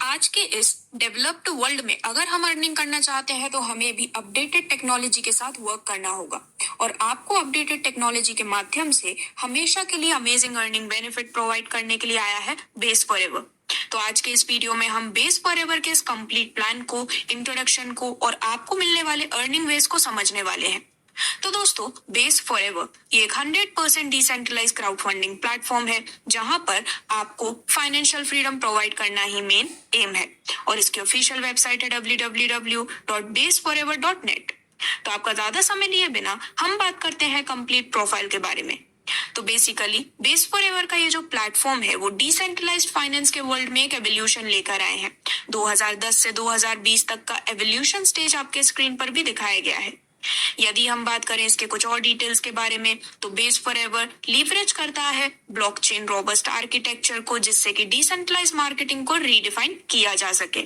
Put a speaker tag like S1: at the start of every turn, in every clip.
S1: आज के इस डेवलप्ड वर्ल्ड में अगर हम अर्निंग करना चाहते हैं तो हमें भी अपडेटेड टेक्नोलॉजी के साथ वर्क करना होगा। और आपको अपडेटेड टेक्नोलॉजी के माध्यम से हमेशा के लिए अमेजिंग अर्निंग बेनिफिट प्रोवाइड करने के लिए आया है बेस फॉरएवर। तो आज के इस वीडियो में हम बेस फॉरएवर के इस कंप्लीट प्लान को, इंट्रोडक्शन को और आपको मिलने वाले अर्निंग वेज को समझने वाले हैं। तो दोस्तों, बेस फॉरएवर ये एक 100% डिसेंट्रलाइज क्राउड फंडिंग प्लेटफॉर्म है जहां पर आपको फाइनेंशियल फ्रीडम प्रोवाइड करना ही मेन एम है। और इसकी ऑफिशियल वेबसाइट है www.baseforever.net। तो आपका ज्यादा समय लिए बिना हम बात करते हैं कंप्लीट प्रोफाइल के बारे में। तो बेसिकली बेस फॉरएवर का ये जो प्लेटफॉर्म है वो डिसेंट्रलाइज्ड फाइनेंस के वर्ल्ड में एक एवोल्यूशन लेकर आए हैं। 2010 से 2020 तक का एवोल्यूशन स्टेज आपके स्क्रीन पर भी दिखाया गया है। यदि हम बात करें इसके कुछ और डिटेल्स के बारे में, तो बेस फॉरएवर लीवरेज करता है ब्लॉकचेन रोबस्ट आर्किटेक्चर को, जिससे कि डिसेंट्रलाइज मार्केटिंग को रीडिफाइन किया जा सके।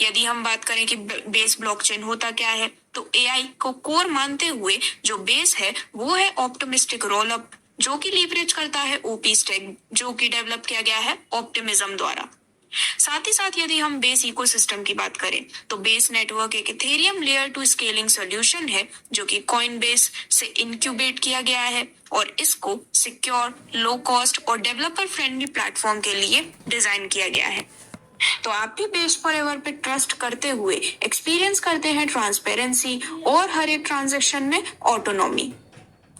S1: यदि हम बात करें कि बेस ब्लॉकचेन होता क्या है, तो एआई को कोर मानते हुए जो बेस है वो है ऑप्टिमिस्टिक रोलअप, जो कि लीवरेज करता है ओपी स्टैक, जो कि डेवलप किया गया है ऑप्टिमिज्म द्वारा। साथ ही साथ यदि हम बेस इकोसिस्टम की बात करें, तो बेस नेटवर्क एक Ethereum layer two scaling solution है जो कि कॉइनबेस से इंक्यूबेट किया गया है और इसको सिक्योर, लो कॉस्ट और डेवलपर फ्रेंडली प्लेटफॉर्म के लिए डिजाइन किया गया है। तो आप भी बेस फॉरएवर पे ट्रस्ट करते हुए एक्सपीरियंस करते हैं ट्रांसपेरेंसी और हर एक ट्रांजेक्शन में ऑटोनॉमी।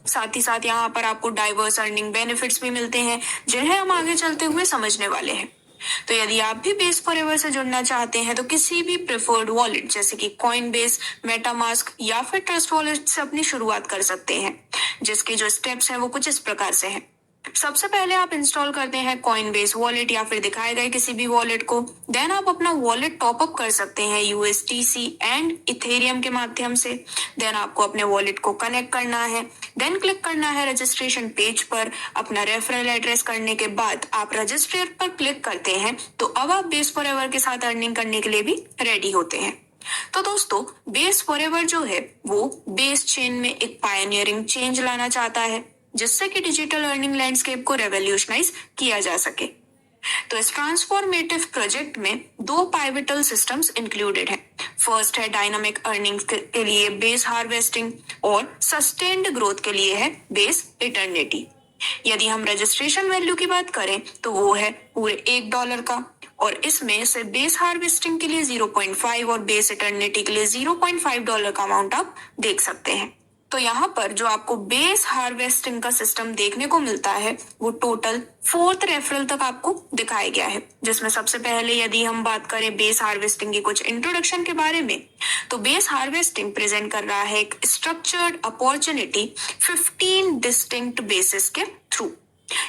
S1: साथ ही साथ यहाँ पर आपको डाइवर्स अर्निंग बेनिफिट्स भी मिलते हैं जिन्हें हम आगे चलते हुए समझने वाले हैं। तो यदि आप भी बेस फॉरएवर से जुड़ना चाहते हैं तो किसी भी प्रेफर्ड वॉलेट जैसे कि कॉइनबेस, मेटामास्क या फिर ट्रस्ट वॉलेट से अपनी शुरुआत कर सकते हैं, जिसके जो स्टेप्स हैं वो कुछ इस प्रकार से हैं। सबसे पहले आप इंस्टॉल करते हैं कॉइनबेस वॉलेट या फिर दिखाए गए किसी भी वॉलेट को। देन आप अपना वॉलेट टॉपअप कर सकते हैं यूएसटीसी एंड इथेरियम के माध्यम से। देन आपको अपने वॉलेट को कनेक्ट करना है। देन क्लिक करना है रजिस्ट्रेशन पेज पर। अपना रेफरल एड्रेस करने के बाद आप रजिस्टर पर क्लिक करते हैं, तो अब आप बेस फॉरएवर के साथ अर्निंग करने के लिए भी रेडी होते हैं। तो दोस्तों, बेस फॉरएवर जो है वो बेस चेन में एक पायनियरिंग चेंज लाना चाहता है, जिससे कि डिजिटल अर्निंग लैंडस्केप को रेवोल्यूशनाइज किया जा सके। तो इस ट्रांसफॉर्मेटिव प्रोजेक्ट में दो पाइवटल सिस्टम्स इंक्लूडेड हैं। फर्स्ट है डायनामिक अर्निंग के लिए बेस हार्वेस्टिंग और सस्टेन्ड ग्रोथ के लिए है बेस इटर्निटी। यदि हम रजिस्ट्रेशन वैल्यू की बात करें तो वो है पूरे $1 का, और इसमें से बेस हार्वेस्टिंग के लिए 0.5 और बेस इटर्निटी के लिए $0.5 का अमाउंट आप देख सकते हैं। तो यहाँ पर जो आपको बेस हार्वेस्टिंग का सिस्टम देखने को मिलता है वो टोटल 4th रेफरल तक आपको दिखाया गया है, जिसमें सबसे पहले यदि हम बात करें बेस हार्वेस्टिंग की कुछ इंट्रोडक्शन के बारे में, तो बेस हार्वेस्टिंग प्रेजेंट कर रहा है एक स्ट्रक्चर्ड अपॉर्चुनिटी 15 डिस्टिंक्ट बेसिस के थ्रू।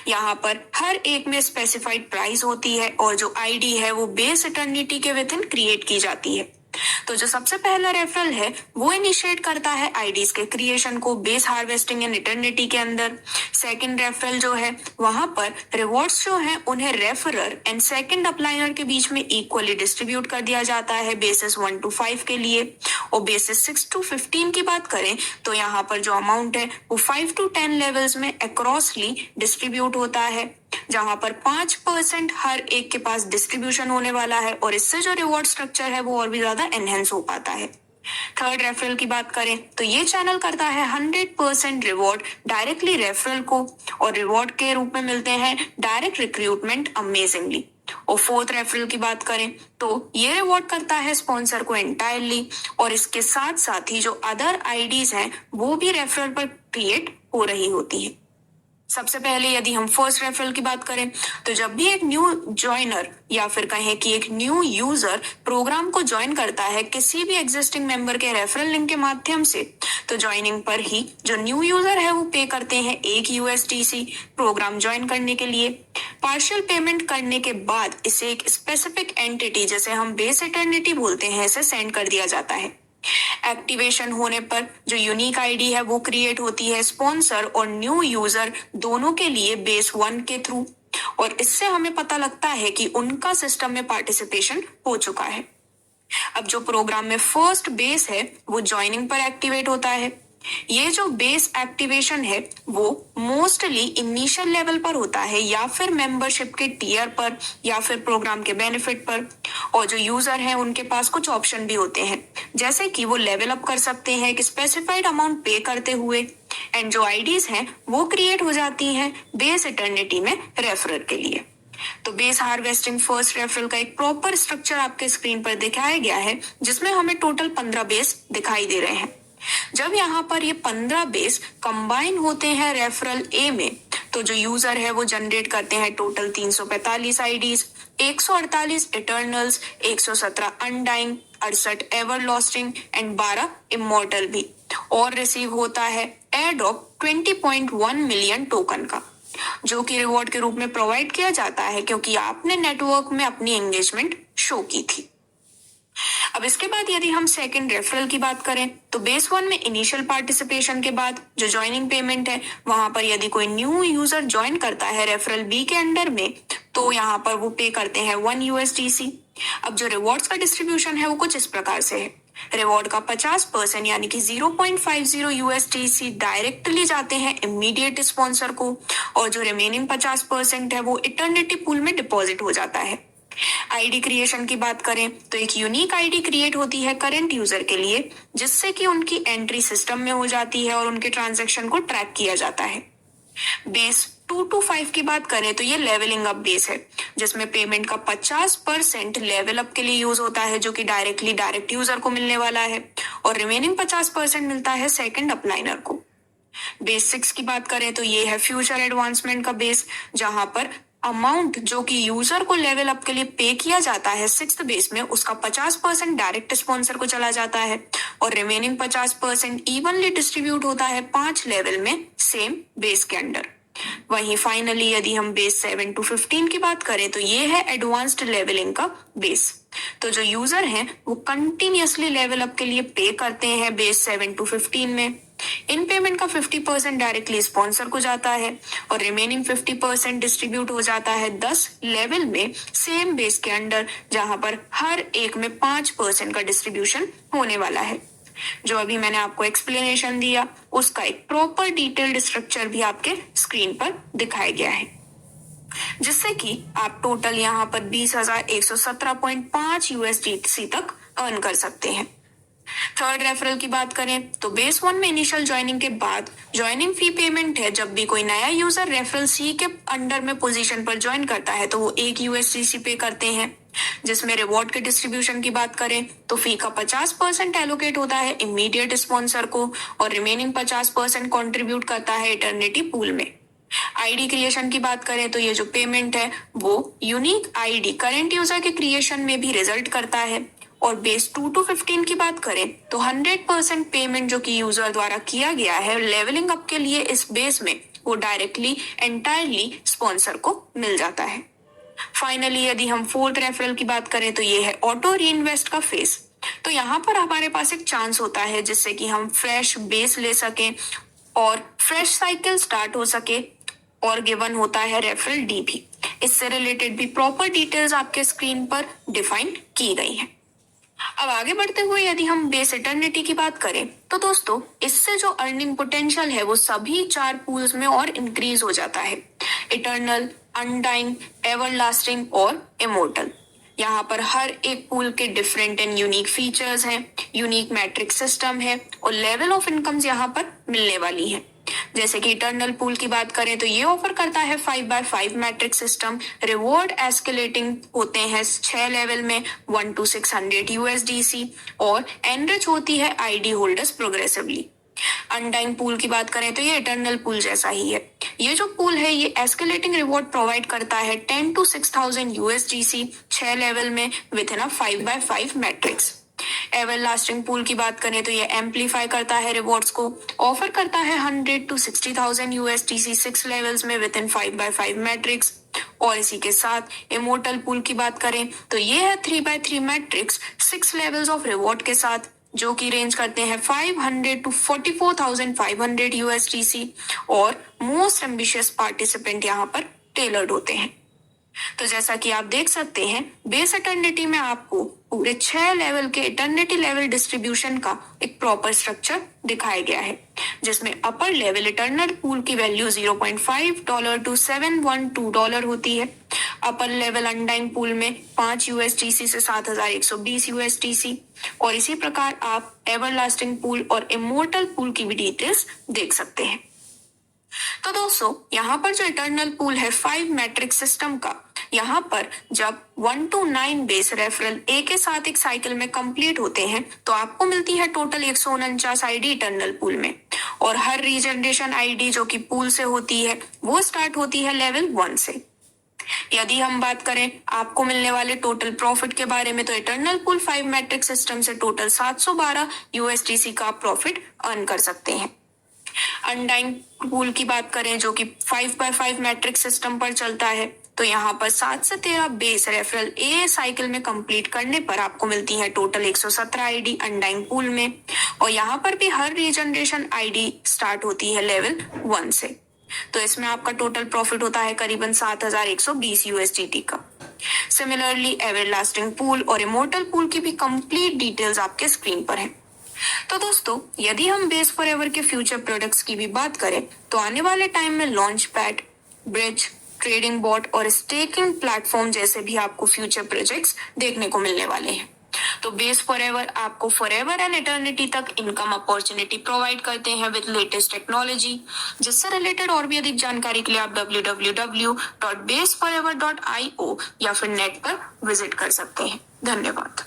S1: यहाँ पर हर एक में स्पेसिफाइड प्राइस होती है और जो आईडी है वो बेस इटर्निटी के विद इन क्रिएट की जाती है। तो जो सबसे पहला रेफरल है वो इनिशिएट करता है आईडीज के क्रिएशन को बेस हार्वेस्टिंग एंड इटर्निटी के अंदर। सेकंड रेफरल जो है वहां पर रिवॉर्ड्स जो है उन्हें रेफरर एंड सेकंड अपलाइनर के बीच में इक्वली डिस्ट्रीब्यूट कर दिया जाता है बेसिस 1 to 5 के लिए। और बेसिस 6 to 15 की बात करें तो यहाँ पर जो अमाउंट है वो 5 to 10 लेवल्स में अक्रॉसली डिस्ट्रीब्यूट होता है, जहां पर 5% हर एक के पास डिस्ट्रीब्यूशन होने वाला है और इससे जो रिवॉर्ड स्ट्रक्चर है वो और भी ज्यादा एनहेंस हो पाता है। थर्ड रेफरल की बात करें तो ये चैनल करता है 100% रिवॉर्ड डायरेक्टली रेफरल को, और रिवॉर्ड के रूप में मिलते हैं डायरेक्ट रिक्रूटमेंट अमेजिंगली। और फोर्थ रेफरल की बात करें तो ये रिवॉर्ड करता है स्पॉन्सर को एंटायरली, और इसके साथ साथ ही जो अदर आईडीज हैं वो भी रेफरल पर क्रिएट हो रही होती है। सबसे पहले यदि हम फर्स्ट रेफरल की बात करें तो जब भी एक न्यू ज्वाइनर या फिर कहें कि एक न्यू यूजर प्रोग्राम को ज्वाइन करता है किसी भी एग्जिस्टिंग मेंबर के रेफरल लिंक के माध्यम से, तो ज्वाइनिंग पर ही जो न्यू यूजर है वो पे करते हैं एक यूएसटीसी प्रोग्राम ज्वाइन करने के लिए। पार्शियल पेमेंट करने के बाद इसे एक स्पेसिफिक एंटिटी, जैसे हम बेस इटर्निटी बोलते हैं, इसे सेंड कर दिया जाता है। एक्टिवेशन होने पर जो यूनिक आईडी है वो क्रिएट होती है स्पॉन्सर और न्यू यूजर दोनों के लिए बेस 1 के थ्रू, और इससे हमें पता लगता है कि उनका सिस्टम में पार्टिसिपेशन हो चुका है। अब जो प्रोग्राम में फर्स्ट बेस है वो ज्वाइनिंग पर एक्टिवेट होता है। ये जो बेस एक्टिवेशन है वो मोस्टली इनिशियल लेवल पर होता है या फिर मेंबरशिप के टीयर पर या फिर प्रोग्राम के बेनिफिट पर, और जो यूजर हैं उनके पास कुछ ऑप्शन भी होते हैं, जैसे कि वो लेवल अप कर सकते हैं एक स्पेसिफाइड अमाउंट पे करते हुए, एंड जो आईडीज हैं वो क्रिएट हो जाती हैं बेस इटर्निटी में रेफरल के लिए। तो बेस हार्वेस्टिंग फर्स्ट रेफरल का एक प्रॉपर स्ट्रक्चर आपके स्क्रीन पर दिखाया गया है, जिसमें हमें टोटल 15 बेस दिखाई दे रहे हैं। जब यहाँ पर ये 15 बेस कंबाइन होते हैं रेफरल ए में, तो जो यूजर है वो जनरेट करते हैं total 345 IDs, 148 Eternals, 117 undying, 68 everlasting and 12 immortal भी, और रिसीव होता है एयर ड्रॉप 20.1 मिलियन टोकन का, जो कि रिवॉर्ड के रूप में प्रोवाइड किया जाता है क्योंकि आपने नेटवर्क में अपनी एंगेजमेंट शो की थी। अब इसके बाद यदि हम सेकंड रेफरल की बात करें, तो बेस 1 में इनिशियल पार्टिसिपेशन के बाद जो ज्वाइनिंग पेमेंट है, वहां पर यदि कोई न्यू यूजर ज्वाइन करता है रेफरल बी के अंडर में, तो यहाँ पर वो पे करते हैं 1 USDC। अब जो रिवॉर्ड्स का डिस्ट्रीब्यूशन है वो कुछ इस प्रकार से है। रिवॉर्ड का 50% यानी कि 0.50 USDC डायरेक्टली जाते हैं इमीडिएट स्पॉन्सर को, और जो रिमेनिंग 50% है वो इटर्निटी पूल में डिपॉजिट हो जाता है। आईडी क्रिएशन की बात करें तो एक यूनिक आईडी क्रिएट होती है करंट यूजर के लिए, जिससे कि उनकी एंट्री सिस्टम में हो जाती है और उनके ट्रांजैक्शन को ट्रैक किया जाता है। बेस 2 to 5 की बात करें तो ये लेवलिंग अप बेस है, जिसमें पेमेंट का 50% लेवल अप के लिए यूज होता है, जो कि डायरेक्ट यूजर को मिलने वाला है, और रिमेनिंग 50% मिलता है सेकंड अपलाइनर को। बेस 6 की बात करें तो ये है फ्यूचर एडवांसमेंट का बेस, जहां पर अमाउंट जो कि यूजर को लेवल अप के लिए पे किया जाता है सिक्स्थ बेस में, उसका 50% डायरेक्ट स्पॉन्सर को चला जाता है, और रिमेनिंग 50% इवनली डिस्ट्रीब्यूट होता है 5 लेवल में सेम बेस के अंडर। वहीं फाइनली यदि हम बेस 7 to 15 की बात करें तो ये है एडवांस्ड लेवलिंग का बेस। तो जो यूजर हैं वो कंटिन्यूअसली लेवल अप के लिए पे करते हैं बेस 7 to 15 में। इन पेमेंट का 50% डायरेक्टली स्पॉन्सर को जाता है, और रिमेनिंग 50% डिस्ट्रीब्यूट हो जाता है 10 लेवल में सेम बेस के अंडर, जहां पर हर एक में 5% का डिस्ट्रीब्यूशन होने वाला है। जो अभी मैंने आपको एक्सप्लेनेशन दिया, उसका एक प्रॉपर डिटेल्ड स्ट्रक्चर भी आपके स्क्रीन पर दिखाया गया है, जिससे कि आप टोटल यहाँ पर 20,117.5 USDC तक अर्न कर सकते हैं। थर्ड रेफरल की बात करें तो बेस 1 में इनिशियल ज्वाइनिंग के बाद ज्वाइनिंग फी पेमेंट है। जब भी कोई नया यूजर रेफरल सी के अंडर में पोजीशन पर ज्वाइन करता है तो वो 1 USDC पे करते हैं। जिसमें रिवॉर्ड के डिस्ट्रीब्यूशन की बात करें तो फी का 50% एलोकेट होता है इमीडिएट स्पॉन्सर को, और रिमेनिंग 50% कॉन्ट्रीब्यूट करता है इटर्निटी पूल में। आईडी क्रिएशन की बात करें तो ये जो पेमेंट है वो यूनिक आईडी करंट यूजर के क्रिएशन में भी रिजल्ट करता है। और बेस 2 to 15 की बात करें तो 100% पेमेंट जो कि यूजर द्वारा किया गया है लेवलिंग अप के लिए इस बेस में, वो डायरेक्टली एंटायरली स्पॉन्सर को मिल जाता है। फाइनली यदि हम फोर्थ रेफरल की बात करें तो ये है ऑटो रीइन्वेस्ट का फेस। तो यहाँ पर हमारे पास एक चांस होता है जिससे कि हम फ्रेश बेस ले सकें और फ्रेश साइकिल स्टार्ट हो सके, और गिवन होता है रेफरल डी भी। इससे रिलेटेड भी प्रॉपर डिटेल्स आपके स्क्रीन पर डिफाइन की गई है। अब आगे बढ़ते हुए यदि हम बेस इटर्निटी की बात करें तो दोस्तों इससे जो अर्निंग पोटेंशियल है वो सभी 4 पूल्स में और इंक्रीज हो जाता है, इटर्नल, अनडाइंग, एवरलास्टिंग और इमोर्टल। यहाँ पर हर एक पूल के डिफरेंट एंड यूनिक फीचर्स हैं, यूनिक मैट्रिक सिस्टम है, और लेवल ऑफ इनकम्स यहाँ पर मिलने वाली है। जैसे कि इटर्नल पूल की बात करें तो ये ऑफर करता है 5x5 matric system, reward escalating होते हैं 6 लेवल में 1 to 600 USDC, और एनरिच होती है ID holders progressively. Undying pool की बात करें तो ये इटर्नल पूल जैसा ही है। ये जो पूल है ये एस्केलेटिंग रिवॉर्ड प्रोवाइड करता है 10 to 6,000 USDC 6 लेवल में with in 5x5 matrix. Everlasting pool की बात करें तो ये एम्पलीफाई करता है रिवॉर्ड्स को, ऑफर करता है 100 to 60,000 USDC 6 लेवल्स में विद इन 5x5 मैट्रिक्स। और इसी के साथ इमोर्टल पूल की बात करें तो ये है 3x3 matrix 6 levels of reward के साथ, जो कि रेंज करते हैं 500 to 44,500 USDC, और मोस्ट एम्बिशियस पार्टिसिपेंट यहाँ पर टेलर्ड होते हैं। तो जैसा कि आप देख सकते हैं, बेस इटर्निटी में आपको पूरे 6 लेवल के इटर्निटी लेवल डिस्ट्रीब्यूशन का एक प्रॉपर स्ट्रक्चर दिखाया गया है, जिसमें अपर लेवल इटर्नल पूल की वैल्यू $0.5 टू $712 होती है। अपर लेवल अनडाइंग पूल में 5 USDC से 7,120 USDC, और इसी प्रकार आप एवरलास्टिंग पूल और इमोर्टल पूल की भी डिटेल्स देख सकते हैं। तो दोस्तों, यहाँ पर जो इटर्नल पूल है 5 मैट्रिक सिस्टम का, यहाँ पर जब 1 to 9 बेस रेफरल ए के साथ एक साइकिल में कंप्लीट होते हैं तो आपको मिलती है टोटल 149 आईडी इटर्नल पूल में, और हर रीजनरेशन आईडी जो कि पूल से होती है वो स्टार्ट होती है लेवल 1 से। यदि हम बात करें आपको मिलने वाले टोटल प्रॉफिट के बारे में, तो इटर्नल पूल 5 मैट्रिक सिस्टम से टोटल 712 USDC का प्रॉफिट अर्न कर सकते हैं। अनडाइंग पूल की बात करें जो कि 5x5 मैट्रिक सिस्टम पर चलता है, तो यहाँ पर 7 से 13 बेस रेफरल ए साइकिल में कंप्लीट करने पर आपको मिलती है टोटल 117 आईडी अनडाइंग पूल में, और यहाँ पर भी हर रीजनरेशन आईडी स्टार्ट होती है लेवल 1 से। तो इसमें आपका टोटल प्रॉफिट होता है करीबन 7,120 USDT का। सिमिलरली एवरलास्टिंग पूल और इमोर्टल पूल की भी कंप्लीट डिटेल्स आपके स्क्रीन पर है। तो दोस्तों, यदि हम बेस फॉरएवर के फ्यूचर प्रोडक्ट्स की भी बात करें तो आने वाले टाइम में launchpad, bridge, trading bot और स्टेकिंग प्लेटफॉर्म जैसे भी आपको फ्यूचर प्रोजेक्ट्स देखने को मिलने वाले हैं। तो बेस फॉरएवर आपको फॉरएवर एंड इटर्निटी तक इनकम अपॉर्चुनिटी प्रोवाइड करते हैं विद लेटेस्ट टेक्नोलॉजी। जिससे रिलेटेड और भी अधिक जानकारी के लिए आप www.baseforever.io या फिर नेट पर विजिट कर सकते हैं। धन्यवाद।